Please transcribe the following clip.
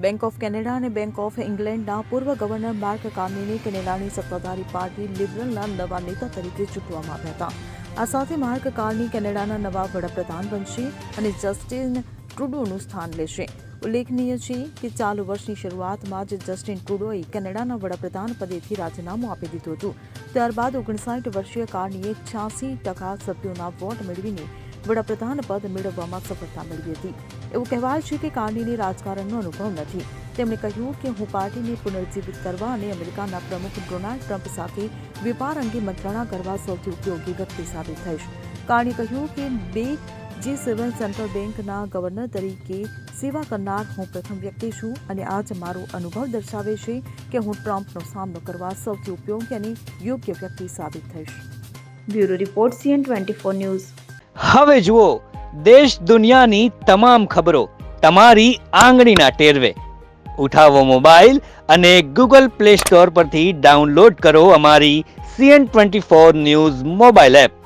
Bank of Canada અને bank of ઇંગ્લેન્ડના પૂર્વ governor mark કાર્નીને કેનેડાની સત્તાધારી પાર્ટી લિબરલના નવા નેતા તરીકે ચૂંટવામાં આવ્યા હતા. આ સાથે માર્ક કાર્ની કેનેડાના નવા વડાપ્રધાન બનશે અને જસ્ટિન ટ્રુડોનું સ્થાન લેશે. ઉલ્લેખનીય છે કે ચાલુ વર્ષની શરૂઆતમાં જ જસ્ટિન ટ્રુડોએ કેનેડાના વડાપ્રધાન પદેથી રાજીનામું આપી દીધું હતું. ત્યારબાદ 59 વર્ષીય કાર્નીએ 86% સભ્યોના વોટ મેળવીને વડાપ્રધાન પદ મેળવવામાં સફળતા મેળવી હતી. એવું કહેવાય છે કે કાર્નીને રાજકારણનો અનુભવ નથી. તેમણે કહ્યું કે હું પાર્ટીને પુનર્જીવિત કરવા અને અમેરિકાના પ્રમુખ ડોનાલ્ડ ટ્રમ્પ સાથે વેપાર અંગે મંત્રણા કરવા સૌથી ઉપયોગી વ્યક્તિ સાબિત થઈશ. કાર્નીએ કહ્યું કે G7 સેન્ટ્રલ બેંકના ગવર્નર તરીકે સેવા કરનાર હું પ્રથમ વ્યક્તિ છું અને આજ મારો અનુભવ દર્શાવે છે કે હું ટ્રમ્પનો સામનો કરવા સૌથી ઉપયોગી અને યોગ્ય વ્યક્તિ સાબિત થઈશ. Bureau report CN24 news. હવે જુઓ દેશ દુનિયાની તમામ ખબરો તમારી આંગળીના ટેરવે. ઉઠાવો મોબાઈલ અને Google Play Store પરથી ડાઉનલોડ કરો અમારી CN24 ન્યૂઝ મોબાઈલ એપ.